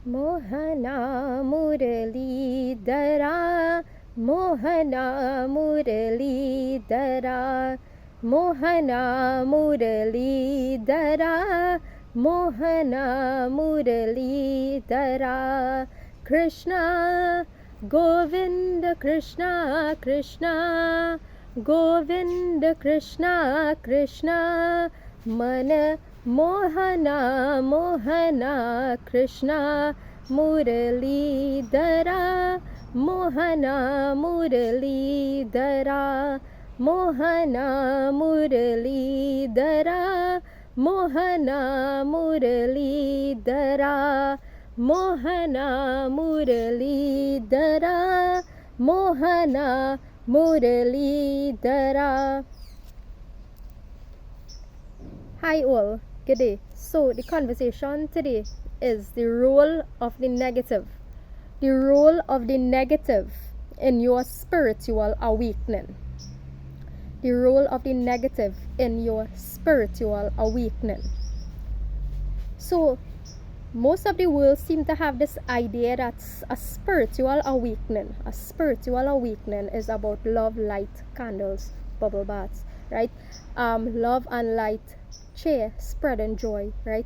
Mohana Murali Dara, Mohana Murali Dara, Mohana Murali Dara, Mohana Murali Dara. Krishna Govinda Krishna Krishna Govinda Krishna Krishna Mana Mohana Mohana Krishna Murali Dara Mohana Murali Dara Mohana Murali Dara Mohana Murali Dara Mohana Murali Dara Mohana Murali Dara. Hi all, good day. So the conversation today is the role of the negative. The role of the negative in your spiritual awakening. The role of the negative in your spiritual awakening. So most of the world seem to have this idea that a spiritual awakening is about love, light, candles, bubble baths, right? Love and light, cheer, spread and joy, right?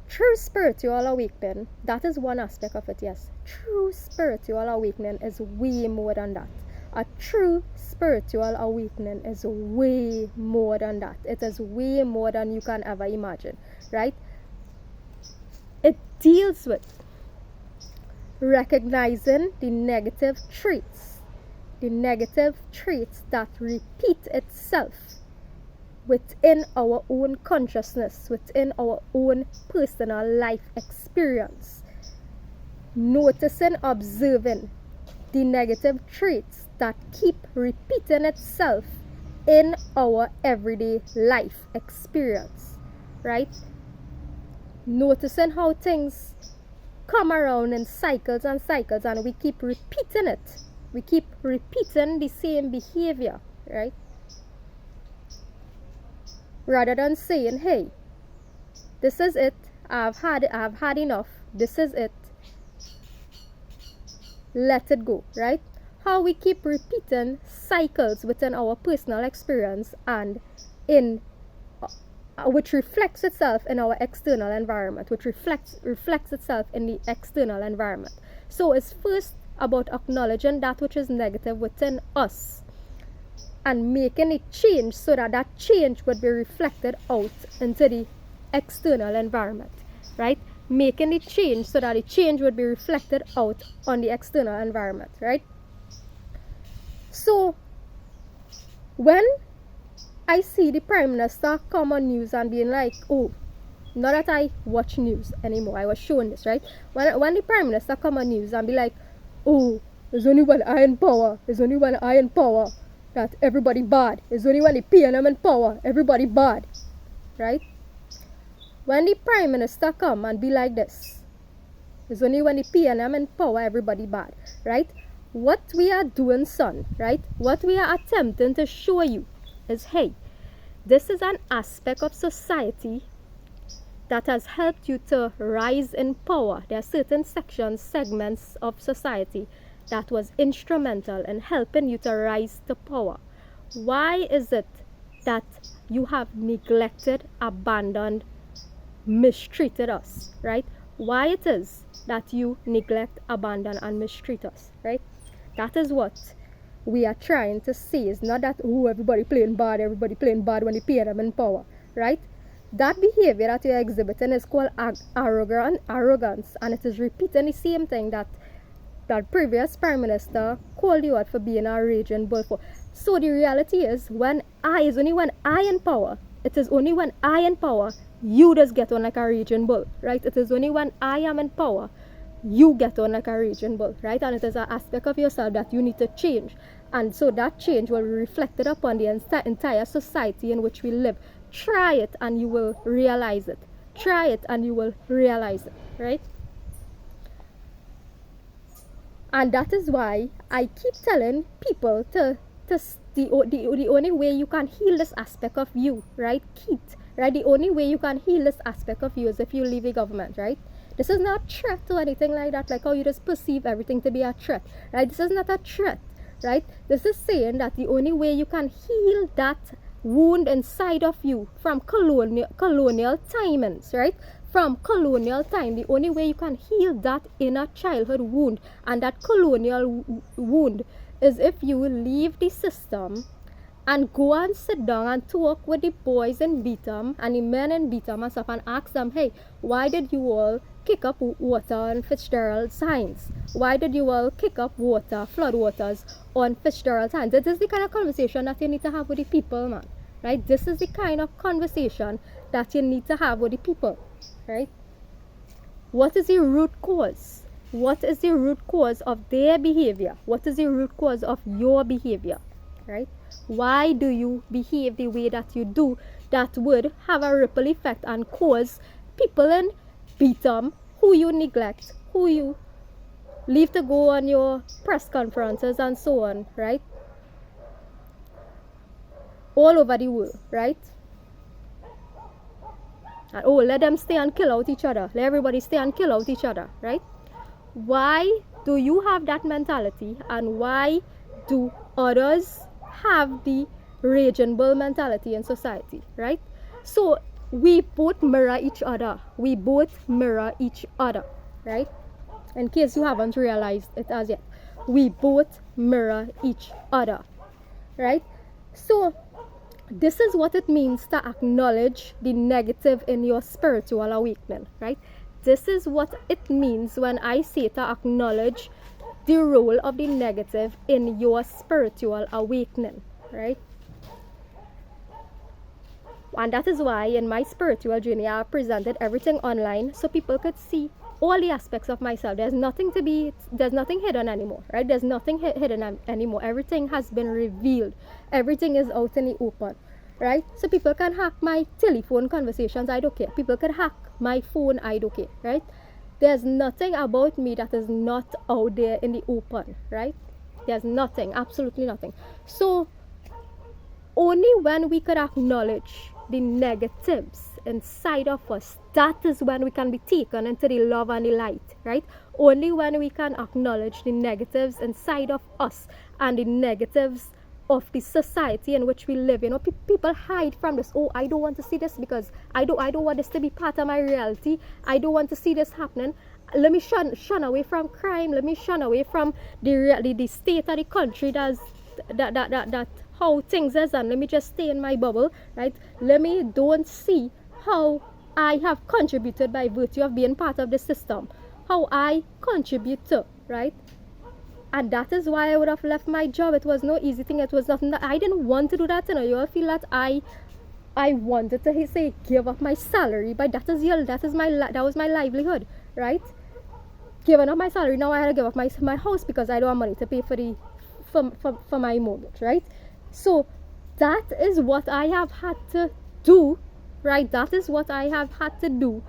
True spiritual awakening, that is one aspect of it, yes. True spiritual awakening is way more than that. A true spiritual awakening is way more than that. It is way more than you can ever imagine, right? It deals with recognizing the negative traits that repeat itself within our own consciousness, within our own personal life experience. Noticing, observing the negative traits that keep repeating itself in our everyday life experience, right? Noticing how things come around in cycles and cycles, and we keep repeating it. We keep repeating the same behavior, right? Rather than saying, hey, this is it, I've had enough, this is it, let it go, right? How we keep repeating cycles within our personal experience and in which reflects itself in our external environment, which reflects itself in the external environment. So it's first about acknowledging that which is negative within us and making it change so that that change would be reflected out into the external environment, right? Making it change so that the change would be reflected out on the external environment, right? So when I see the Prime Minister come on news and being like, oh, not that I watch news anymore, I was shown this, right? When the Prime Minister come on news and be like, oh, there's only one eye in power, that everybody bad. There's only one the PNM in power, everybody bad, right? When the Prime Minister come and be like this, there's only one the PNM in power, everybody bad, right? What we are doing, son, right? What we are attempting to show you is, hey, this is an aspect of society that has helped you to rise in power. There are certain segments of society that was instrumental in helping you to rise to power. Why is it that you have neglected, abandoned, mistreated us, right? Why it is that you neglect, abandon, and mistreat us, right? That is what we are trying to say. It's not that, oh, everybody playing bad when they pay them in power, right? That behavior that you're exhibiting is called arrogance, and it is repeating the same thing that previous Prime Minister called you out for being a raging bull for. So the reality is, it is only when I in power, you just get on like a raging bull, right? It is only when I am in power you get on like a raging bull, right? And it is an aspect of yourself that you need to change. And so that change will be reflected upon the entire society in which we live. Try it and you will realize it. Right? And that is why I keep telling people the only way you can heal this aspect of you, right? The only way you can heal this aspect of you is if you leave the government, right? This is not a threat or anything like that, like how you just perceive everything to be a threat, right? This is not a threat, right? This is saying that the only way you can heal that wound inside of you from colonial timings, right? From colonial time, the only way you can heal that inner childhood wound and that colonial wound is if you leave the system and go and sit down and talk with the boys in Beetham and the men in Beetham and stuff and ask them, hey, why did you all kick up water on Fitzgerald Signs? Why did you all kick up water, flood waters on Fitzgerald Signs? This is the kind of conversation that you need to have with the people, man, right? This is the kind of conversation that you need to have with the people, right? What is the root cause? What is the root cause of their behavior? What is the root cause of your behavior, right? Why do you behave the way that you do that would have a ripple effect and cause people in Beetham who you neglect, who you leave to go on your press conferences and so on, right? All over the world, right? And let them stay and kill out each other. Let everybody stay and kill out each other, right? Why do you have that mentality, and why do others have the raging bull mentality in society, right? So we both mirror each other. We both mirror each other, right? In case you haven't realized it as yet, we both mirror each other, right? So this is what it means to acknowledge the negative in your spiritual awakening, right? This is what it means when I say to acknowledge the role of the negative in your spiritual awakening, right? And that is why in my spiritual journey I presented everything online so people could see all the aspects of myself. There's nothing hidden anymore, right? There's nothing hidden anymore. Everything has been revealed. Everything is out in the open, right? So people can hack my telephone conversations, I don't care. People can hack my phone, I don't care, right? There's nothing about me that is not out there in the open, right? There's nothing, absolutely nothing. So only when we could acknowledge the negatives inside of us, that is when we can be taken into the love and the light, right? Only when we can acknowledge the negatives inside of us and the negatives of the society in which we live. You know, people hide from this. Oh, I don't want to see this because I don't want this to be part of my reality. I don't want to see this happening. Let me shun away from crime. Let me shun away from the state of the country that how things is, and let me just stay in my bubble, right? Let me don't see how I have contributed by virtue of being part of the system, how I contribute to, right? And that is why I would have left my job. It was no easy thing. It was nothing that I didn't want to do that. You know, you all feel that I wanted to say give up my salary, but that was my livelihood, right? Giving up my salary. Now I had to give up my house because I don't have money to pay for my mortgage, right? So that is what I have had to do, right? That is what I have had to do,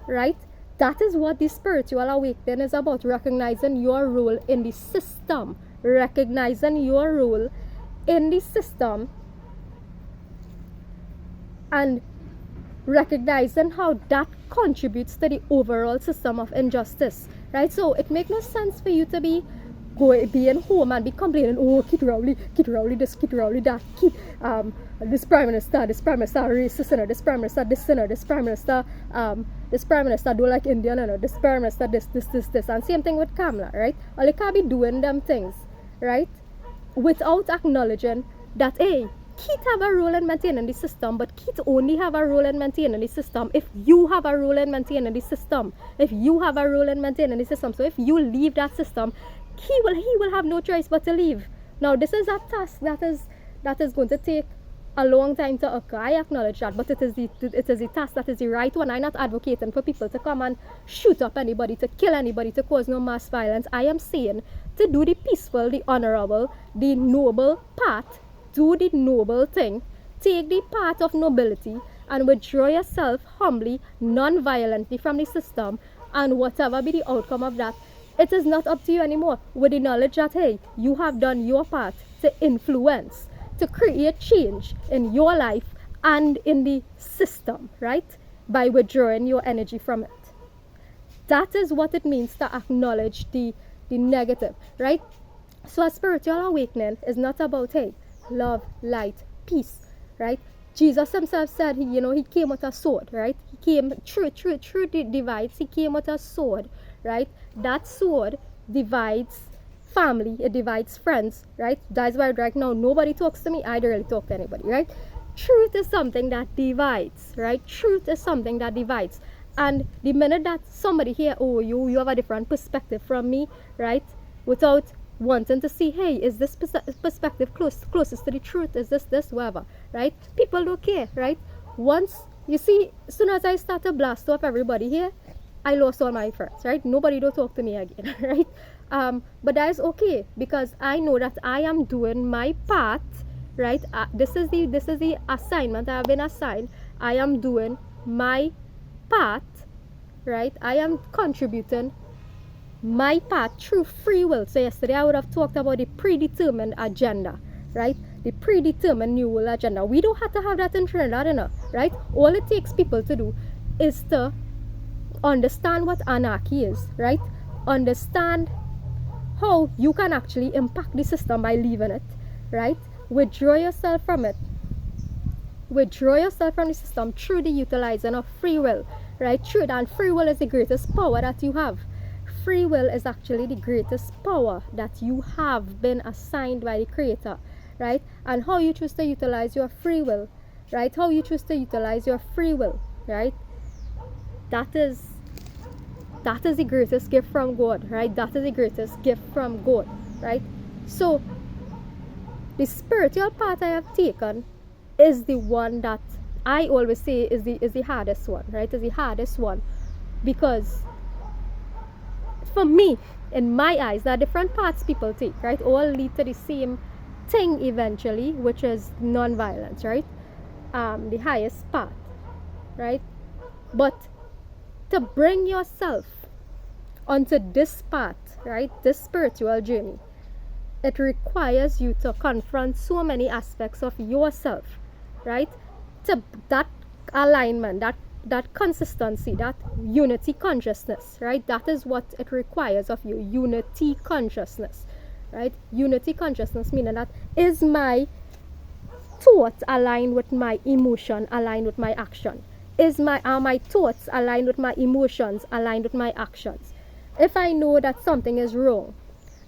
right? That is what the spiritual awakening is about. Recognizing your role in the system. Recognizing your role in the system. And recognizing how that contributes to the overall system of injustice, right? So it makes no sense for you to be being home and be complaining, oh, Kit Rowley this, Kit Rowley that, this prime minister racist, you know, this prime minister this, you know, this prime minister don't like Indian, you know, this prime minister this, and same thing with Kamala, right? Or they can't be doing them things, right, without acknowledging that, hey, Kit have a role in maintaining the system, but Kit only have a role in maintaining the system if you have a role in maintaining the system. If you have a role in maintaining the system. So if you leave that system, he will have no choice but to leave. Now this is a task that is going to take a long time to occur. I acknowledge that, but it is the task that is the right one. I'm not advocating for people to come and shoot up anybody, to kill anybody, to cause no mass violence. I am saying to do the peaceful, the honorable, the noble path. Do the noble thing. Take the path of nobility and withdraw yourself humbly, non-violently from the system, and whatever be the outcome of that, it is not up to you anymore, with the knowledge that, hey, you have done your part to influence, to create change in your life and in the system, right? By withdrawing your energy from it. That is what it means to acknowledge the negative, right? So a spiritual awakening is not about, hey, love, light, peace, right? Jesus himself said, he came with a sword, right? He came, truth divides. He came with a sword, right? That sword divides family, it divides friends, right? That's why right now nobody talks to me, I don't really talk to anybody, right? Truth is something that divides, right? Truth is something that divides. And the minute that somebody here, oh, you have a different perspective from me, right? Without wanting to see, hey, is this perspective closest to the truth? Is this, whatever, right? People don't care, right? Once, you see, as soon as I start to blast off everybody here, I lost all my friends, right? Nobody don't talk to me again, right? But that is okay, because I know that I am doing my part, right? This is the assignment I have been assigned. I am doing my part, right? I am contributing my part through free will. So yesterday I would have talked about the predetermined agenda, right? The predetermined new world agenda. We don't have to have that in Trinidad, right? All it takes people to do is to understand what anarchy is, right? Understand how you can actually impact the system by leaving it, right? Withdraw yourself from it. Withdraw yourself from the system through the utilizing of free will, right? True, and free will is the greatest power that you have. Free will is actually the greatest power that you have been assigned by the Creator, right? And how you choose to utilize your free will, right? How you choose to utilize your free will, right? That is the greatest gift from God, right? That is the greatest gift from God, right? So the spiritual path I have taken is the one that I always say is the hardest one, right? Is the hardest one, because for me, in my eyes, there are different paths people take, right? All lead to the same thing eventually, which is non-violence, right? The highest path, right? But to bring yourself onto this path, right, this spiritual journey, it requires you to confront so many aspects of yourself, right? To that alignment, that consistency, that unity consciousness, right? That is what it requires of you. Unity consciousness, right? Unity consciousness meaning that, is my thoughts aligned with my emotion, aligned with my action? Are my thoughts aligned with my emotions, aligned with my actions? If I know that something is wrong,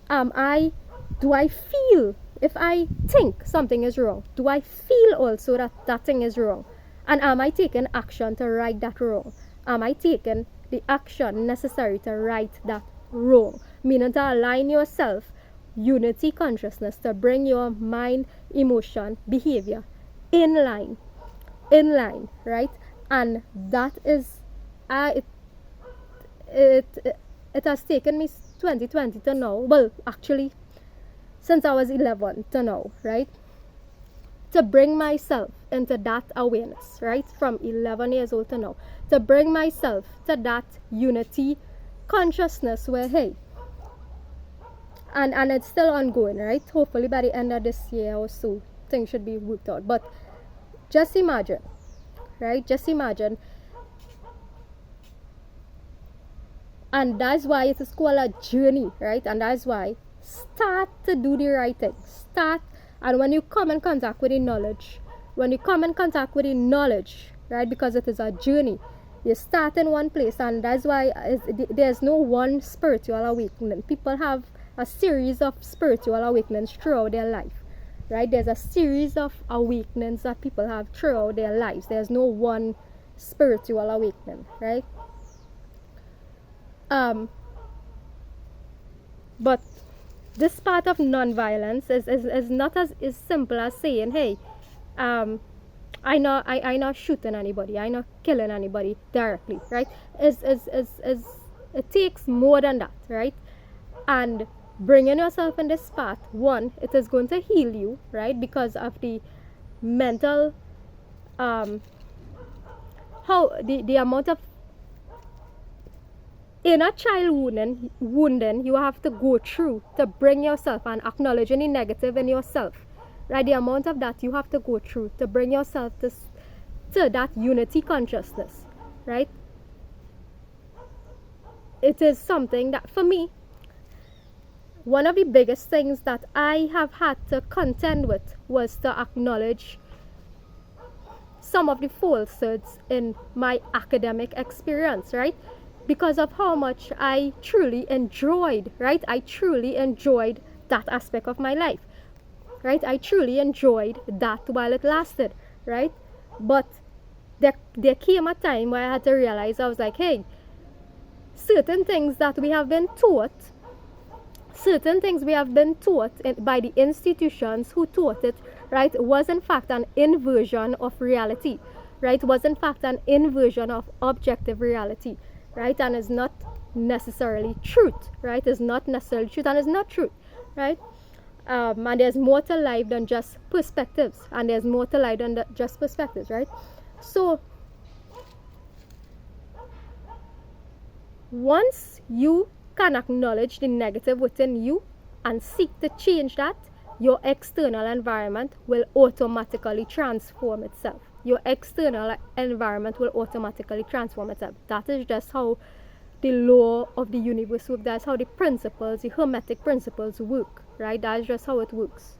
do I feel, if I think something is wrong, do I feel also that that thing is wrong? And am I taking action to right that wrong? Am I taking the action necessary to right that wrong? Meaning to align yourself, unity consciousness, to bring your mind, emotion, behavior in line, right? And that is, it has taken me 2020 to now, well, actually, since I was 11 to now, right? To bring myself into that awareness, right? From 11 years old to now. To bring myself to that unity consciousness where, hey, and it's still ongoing, right? Hopefully by the end of this year or so, things should be worked out. But just imagine, right? Just imagine. And that's why it is called a journey, right? And that's why start to do the right thing. Start, and when you come in contact with the knowledge, right? Because it is a journey. You start in one place, and that's why there's no one spiritual awakening. People have a series of spiritual awakenings throughout their life, right? There's a series of awakenings that people have throughout their lives. There's no one spiritual awakening, right? But this part of non-violence is not as simple as saying, hey, I not shooting anybody, I not killing anybody directly, right? It takes more than that, right? And bringing yourself in this path, one, it is going to heal you, right? Because of the mental, how the amount of inner child wounding you have to go through to bring yourself and acknowledge any negative in yourself, right? The amount of that you have to go through to bring yourself to that unity consciousness, right? it is something that for me, one of the biggest things that I have had to contend with was to acknowledge some of the falsehoods in my academic experience, right? Because of how much I truly enjoyed, right? I truly enjoyed that aspect of my life, right? I truly enjoyed that while it lasted, right? But there came a time where I had to realize, I was like, hey, certain things that we have been taught, by the institutions who taught it, right, was in fact an inversion of reality, right? Was in fact an inversion of objective reality, right? And is not necessarily truth, right? Is not necessarily truth and is not truth, right? And there's more to life than just perspectives, and there's more to life than just perspectives, right? So once you can acknowledge the negative within you and seek to change that, your external environment will automatically transform itself. Your external environment will automatically transform itself. That is just how the law of the universe works. That's how the principles, the hermetic principles work, right? That's just how it works.